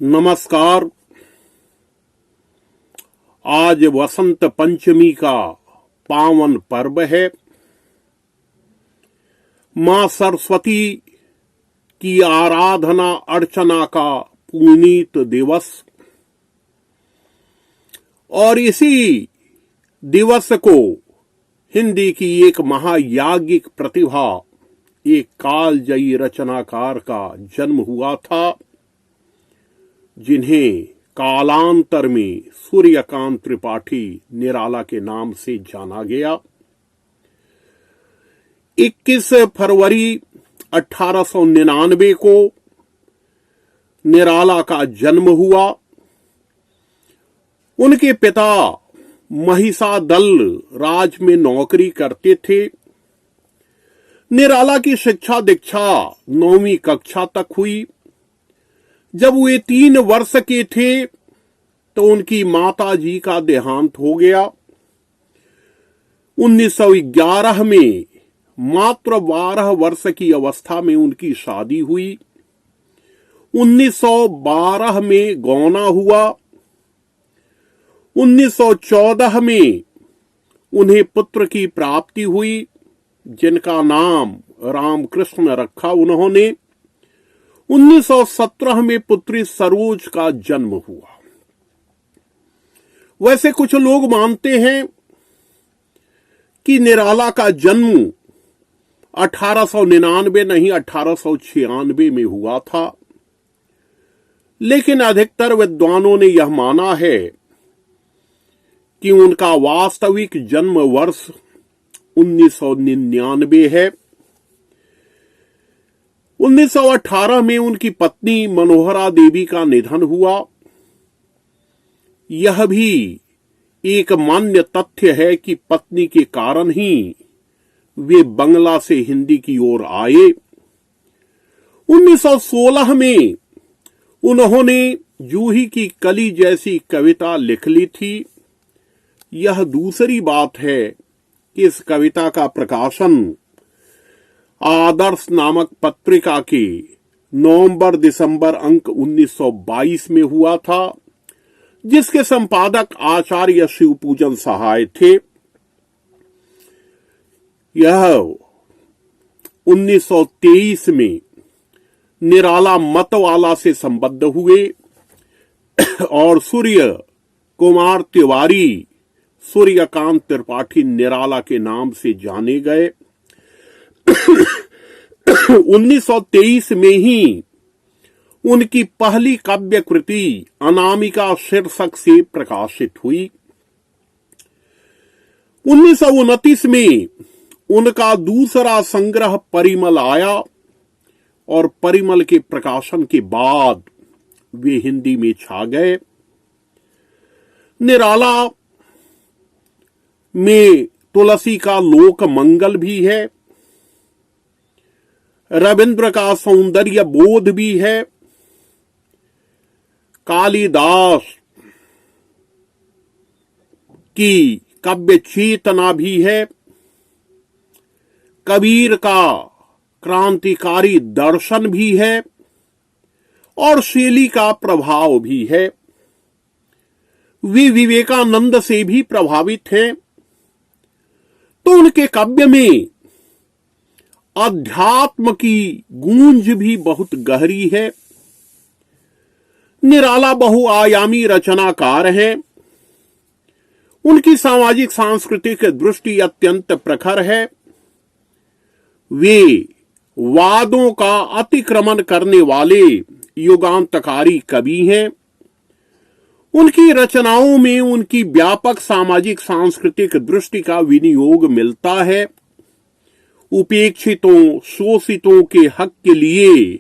नमस्कार। आज वसंत पंचमी का पावन पर्व है। मां सरस्वती की आराधना अर्चना का पुनीत दिवस और इसी दिवस को हिंदी की एक महायाज्ञिक प्रतिभा, एक कालजयी रचनाकार का जन्म हुआ था, जिन्हें कालांतर में सूर्यकांत त्रिपाठी निराला के नाम से जाना गया। 21 फरवरी 1899 को निराला का जन्म हुआ। उनके पिता महिषादल राज में नौकरी करते थे। निराला की शिक्षा दीक्षा 9वीं कक्षा तक हुई। जब वे 3 वर्ष के थे तो उनकी माता जी का देहांत हो गया। 1911 में मात्र 12 वर्ष की अवस्था में उनकी शादी हुई। 1912 में गौना हुआ। 1914 में उन्हें पुत्र की प्राप्ति हुई, जिनका नाम रामकृष्ण रखा उन्होंने। 1917 में पुत्री सरोज का जन्म हुआ। वैसे कुछ लोग मानते हैं कि निराला का जन्म 1899 नहीं 1896 में हुआ था, लेकिन अधिकतर विद्वानों ने यह माना है कि उनका वास्तविक जन्म वर्ष 1999 है। 1918 में उनकी पत्नी मनोहरा देवी का निधन हुआ। यह भी एक मान्य तथ्य है कि पत्नी के कारण ही वे बंगला से हिंदी की ओर आए। 1916 में उन्होंने जूही की कली जैसी कविता लिख ली थी। यह दूसरी बात है कि इस कविता का प्रकाशन आदर्श नामक पत्रिका के नवंबर-दिसंबर अंक 1922 में हुआ था, जिसके संपादक आचार्य शिवपूजन सहाय थे। यह 1923 में निराला मतवाला से संबद्ध हुए और सूर्य कुमार तिवारी सूर्यकांत त्रिपाठी निराला के नाम से जाने गए। 1923 में ही उनकी पहली काव्य कृति अनामिका शीर्षक से प्रकाशित हुई। 1929 में उनका दूसरा संग्रह परिमल आया और परिमल के प्रकाशन के बाद वे हिंदी में छा गए। निराला में तुलसी का लोक मंगल भी है, रविंद्र का सौंदर्य बोध भी है, कालिदास की काव्य चेतना भी है, कबीर का क्रांतिकारी दर्शन भी है और शैली का प्रभाव भी है। वे विवेकानंद से भी प्रभावित हैं, तो उनके काव्य में अध्यात्म की गूंज भी बहुत गहरी है। निराला बहुआयामी रचनाकार हैं। उनकी सामाजिक सांस्कृतिक दृष्टि अत्यंत प्रखर है। वे वादों का अतिक्रमण करने वाले युगांतकारी कवि हैं। उनकी रचनाओं में उनकी व्यापक सामाजिक सांस्कृतिक दृष्टि का विनियोग मिलता है। उपेक्षितों शोषितों के हक के लिए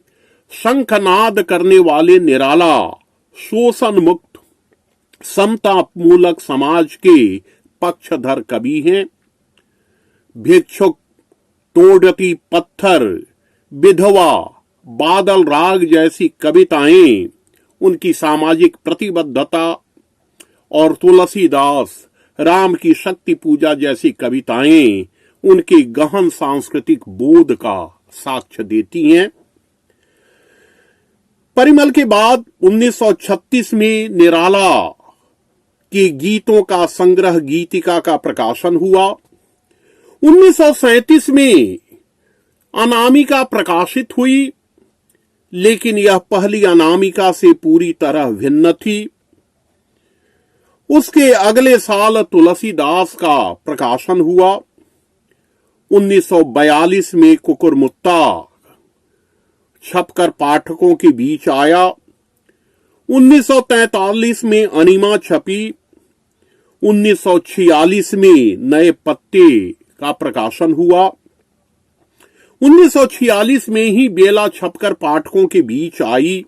शंखनाद करने वाले निराला शोषण मुक्त समता मूलक समाज के पक्षधर कवि हैं। भिक्षुक, तोड़ती पत्थर, विधवा, बादल राग जैसी कविताएं उनकी सामाजिक प्रतिबद्धता और तुलसीदास, राम की शक्ति पूजा जैसी कविताएं उनके गहन सांस्कृतिक बोध का साक्ष्य देती हैं। परिमल के बाद 1936 में निराला के गीतों का संग्रह गीतिका का प्रकाशन हुआ। 1937 में अनामिका प्रकाशित हुई, लेकिन यह पहली अनामिका से पूरी तरह भिन्न थी। उसके अगले साल तुलसीदास का प्रकाशन हुआ। 1942 में कुकुरमुत्ता छपकर पाठकों के बीच आया। 1943 में अनिमा छपी। 1946 में नए पत्ते का प्रकाशन हुआ। 1946 में ही बेला छपकर पाठकों के बीच आई।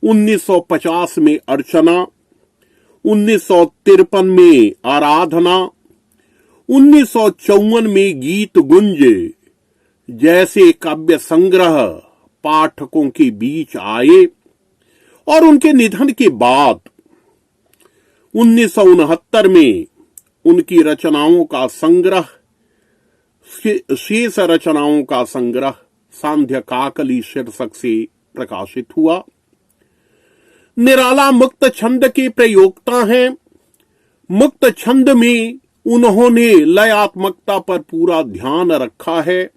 1950 में अर्चना, 1953 में आराधना, 1954 में गीत गुंज जैसे काव्य संग्रह पाठकों के बीच आए और उनके निधन के बाद 1969 में उनकी रचनाओं का संग्रह, शेष रचनाओं का संग्रह सांध्य काकली शीर्षक से प्रकाशित हुआ। निराला मुक्त छंद के प्रयोक्ता हैं। मुक्त छंद में उन्होंने लयात्मकता पर पूरा ध्यान रखा है,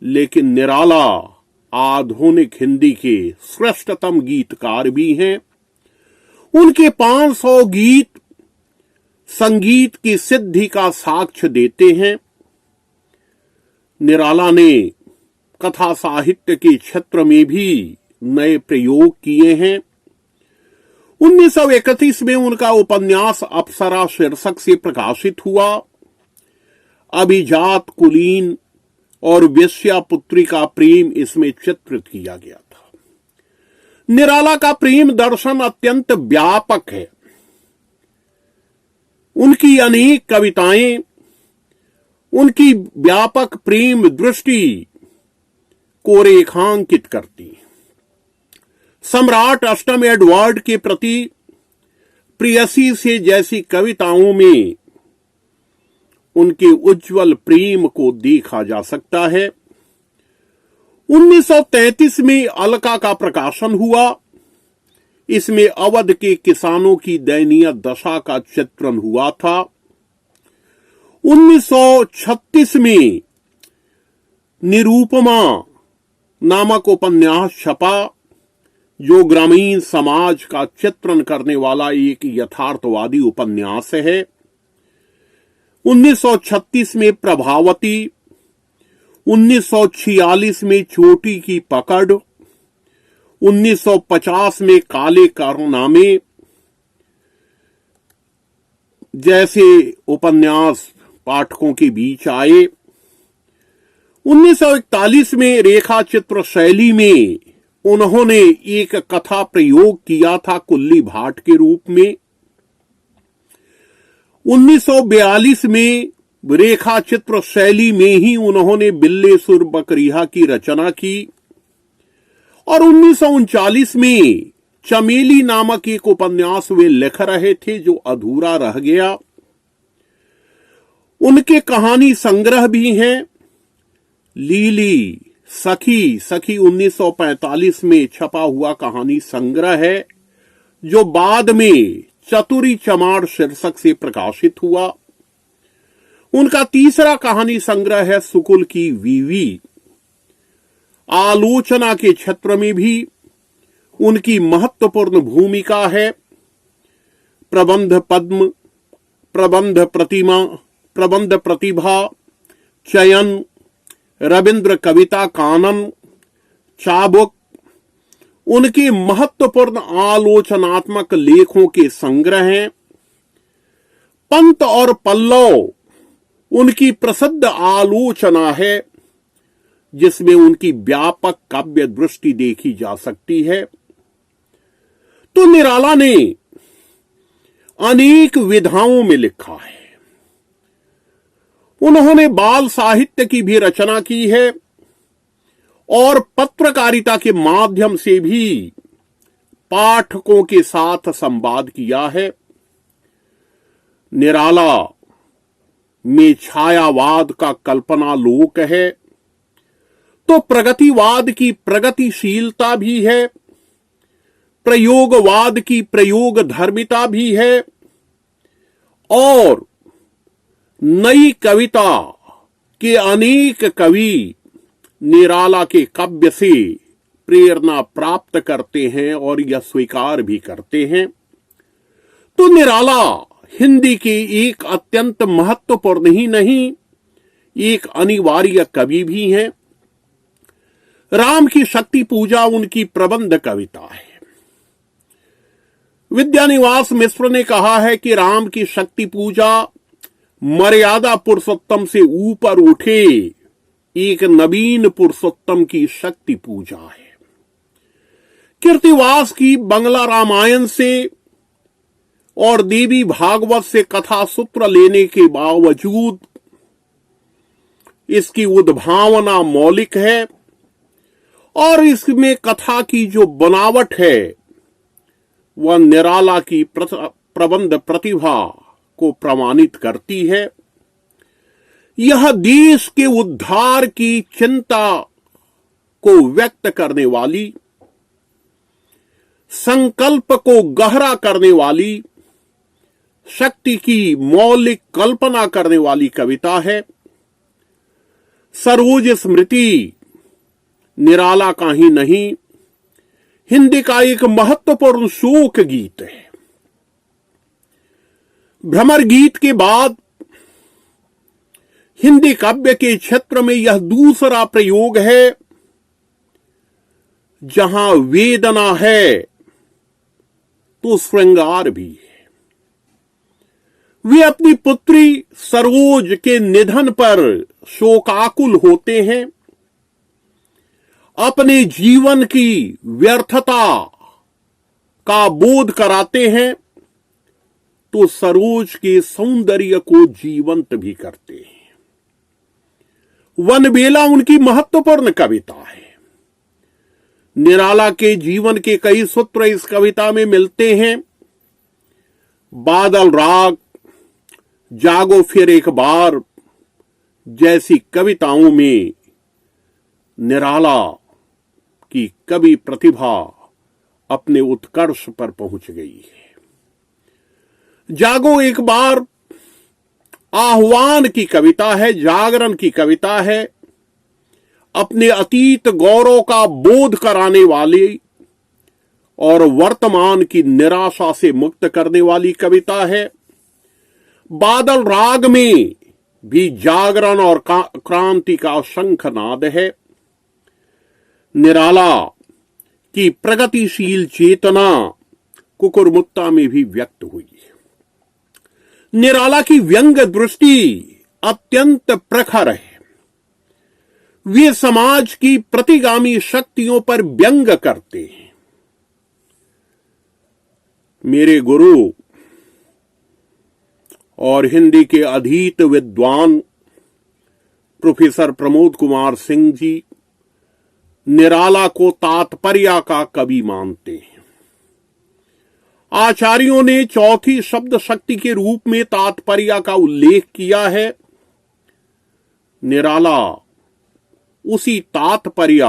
लेकिन निराला आधुनिक हिंदी के श्रेष्ठतम गीतकार भी हैं। उनके 500 गीत संगीत की सिद्धि का साक्ष्य देते हैं। निराला ने कथा साहित्य के क्षेत्र में भी नए प्रयोग किए हैं। 1931 में उनका उपन्यास अप्सरा शीर्षक से प्रकाशित हुआ। अभिजात कुलीन और वेश्या पुत्री का प्रेम इसमें चित्रित किया गया था। निराला का प्रेम दर्शन अत्यंत व्यापक है। उनकी अनेक कविताएं उनकी व्यापक प्रेम दृष्टि को रेखांकित करती हैं। सम्राट अष्टम एडवर्ड के प्रति प्रेयसी से जैसी कविताओं में उनके उज्जवल प्रेम को देखा जा सकता है। 1933 में अलका का प्रकाशन हुआ। इसमें अवध के किसानों की दयनीय दशा का चित्रण हुआ था। 1936 में निरूपमा नामक उपन्यास छपा, जो ग्रामीण समाज का चित्रण करने वाला एक यथार्थवादी उपन्यास है। 1936 में प्रभावती, 1946 में चोटी की पकड़, 1950 में काले कारनामे जैसे उपन्यास पाठकों के बीच आए। 1941 में रेखा चित्र शैली में उन्होंने एक कथा प्रयोग किया था कुल्ली भाट के रूप में। 1942 में रेखा चित्र शैली में ही उन्होंने बिल्लेसुर बकरिया की रचना की और 1939 में चमेली नामक एक उपन्यास वे लिख रहे थे जो अधूरा रह गया। उनके कहानी संग्रह भी हैं। लीली सखी 1945 में छपा हुआ कहानी संग्रह है, जो बाद में चतुरी चमार शीर्षक से प्रकाशित हुआ। उनका तीसरा कहानी संग्रह है सुकुल की वीवी। आलोचना के क्षेत्र में भी उनकी महत्वपूर्ण भूमिका है। प्रबंध पद्म, प्रबंध प्रतिमा, प्रबंध प्रतिभा, चयन, रविंद्र कविता कानन, चाबुक उनके महत्वपूर्ण आलोचनात्मक लेखों के संग्रह हैं। पंत और पल्लव उनकी प्रसिद्ध आलोचना है, जिसमें उनकी व्यापक काव्य दृष्टि देखी जा सकती है। तो निराला ने अनेक विधाओं में लिखा है। उन्होंने बाल साहित्य की भी रचना की है और पत्रकारिता के माध्यम से भी पाठकों के साथ संवाद किया है। निराला में छायावाद का कल्पना लोक है। तो प्रगतिवाद की प्रगतिशीलता भी है, प्रयोगवाद की प्रयोग धर्मिता भी है, और नई कविता के अनेक कवि निराला के काव्य से प्रेरणा प्राप्त करते हैं और यह स्वीकार भी करते हैं। तो निराला हिंदी के एक अत्यंत महत्वपूर्ण ही नहीं, एक अनिवार्य कवि भी हैं। राम की शक्ति पूजा उनकी प्रबंध कविता है। विद्यानिवास मिश्र ने कहा है कि राम की शक्ति पूजा मर्यादा पुरुषोत्तम से ऊपर उठे एक नवीन पुरुषोत्तम की शक्ति पूजा है। कीर्तिवास की बंगला रामायण से और देवी भागवत से कथा सूत्र लेने के बावजूद इसकी उद्भावना मौलिक है और इसमें कथा की जो बनावट है वह निराला की प्रबंध प्रतिभा को प्रमाणित करती है। यह देश के उद्धार की चिंता को व्यक्त करने वाली, संकल्प को गहरा करने वाली, शक्ति की मौलिक कल्पना करने वाली कविता है। सरोज स्मृति निराला का ही नहीं, हिंदी का एक महत्वपूर्ण शोक गीत है। भ्रमर गीत के बाद हिंदी काव्य के क्षेत्र में यह दूसरा प्रयोग है जहां वेदना है तो श्रृंगार भी है। वे अपनी पुत्री सरोज के निधन पर शोकाकुल होते हैं, अपने जीवन की व्यर्थता का बोध कराते हैं, तो सरोज के सौंदर्य को जीवंत भी करते हैं। वनबेला उनकी महत्वपूर्ण कविता है। निराला के जीवन के कई सूत्र इस कविता में मिलते हैं। बादल राग, जागो फिर एक बार जैसी कविताओं में निराला की कवि प्रतिभा अपने उत्कर्ष पर पहुंच गई है। जागो एक बार आह्वान की कविता है, जागरण की कविता है, अपने अतीत गौरव का बोध कराने वाली और वर्तमान की निराशा से मुक्त करने वाली कविता है। बादल राग में भी जागरण और क्रांति का शंखनाद है। निराला की प्रगतिशील चेतना कुकुरमुत्ता में भी व्यक्त हुई है। निराला की व्यंग दृष्टि अत्यंत प्रखर है। वे समाज की प्रतिगामी शक्तियों पर व्यंग करते हैं। मेरे गुरु और हिंदी के अधीत विद्वान प्रोफेसर प्रमोद कुमार सिंह जी निराला को तात्पर्य का कवि मानते हैं। आचार्यों ने चौथी शब्द शक्ति के रूप में तात्पर्य का उल्लेख किया है। निराला उसी तात्पर्य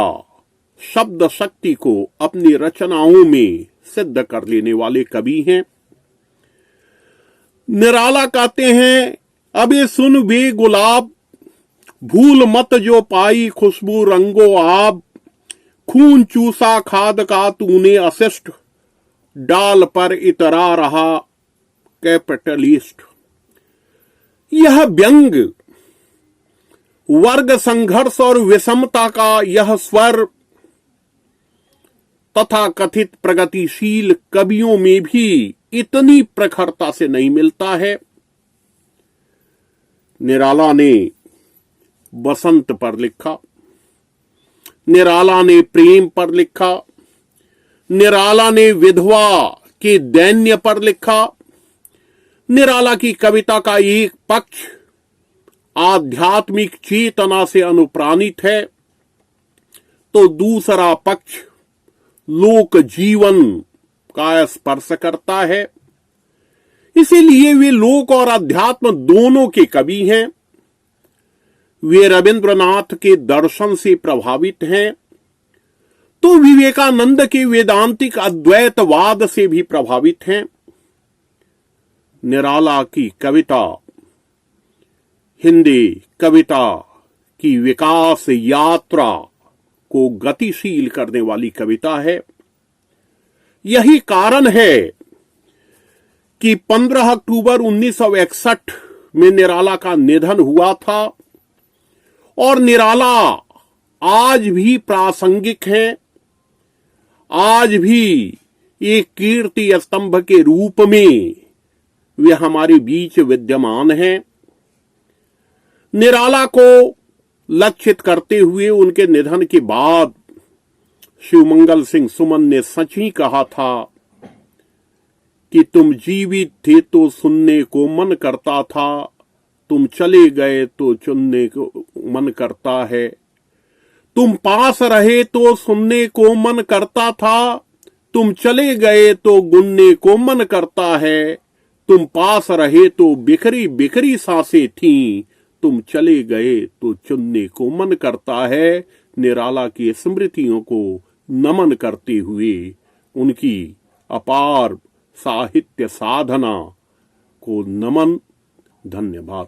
शब्द शक्ति को अपनी रचनाओं में सिद्ध कर लेने वाले कवि हैं। निराला कहते हैं, अबे सुन वे गुलाब, भूल मत जो पाई खुशबू रंगो आब, खून चूसा खाद का तूने अशिष्ट, डाल पर इतरा रहा कैपिटलिस्ट। यह व्यंग वर्ग संघर्ष और विषमता का यह स्वर तथा कथित प्रगतिशील कवियों में भी इतनी प्रखरता से नहीं मिलता है। निराला ने बसंत पर लिखा, निराला ने प्रेम पर लिखा, निराला ने विधवा के दैन्य पर लिखा। निराला की कविता का एक पक्ष आध्यात्मिक चेतना से अनुप्राणित है तो दूसरा पक्ष लोक जीवन का स्पर्श करता है। इसीलिए वे लोक और अध्यात्म दोनों के कवि हैं। वे रविंद्रनाथ के दर्शन से प्रभावित हैं, तो विवेकानंद के वेदांतिक अद्वैतवाद से भी प्रभावित हैं। निराला की कविता हिंदी कविता की विकास यात्रा को गतिशील करने वाली कविता है। यही कारण है कि 15 अक्टूबर 1961 में निराला का निधन हुआ था और निराला आज भी प्रासंगिक है, आज भी एक कीर्ति स्तंभ के रूप में वे हमारे बीच विद्यमान हैं। निराला को लक्षित करते हुए उनके निधन के बाद शिवमंगल सिंह सुमन ने सच ही कहा था कि तुम जीवित थे तो सुनने को मन करता था, तुम चले गए तो चुनने को मन करता है। तुम पास रहे तो सुनने को मन करता था, तुम चले गए तो गुनने को मन करता है। तुम पास रहे तो बिखरी बिखरी सांसें थीं, तुम चले गए तो चुनने को मन करता है। निराला की स्मृतियों को नमन करते हुए उनकी अपार साहित्य साधना को नमन। धन्यवाद।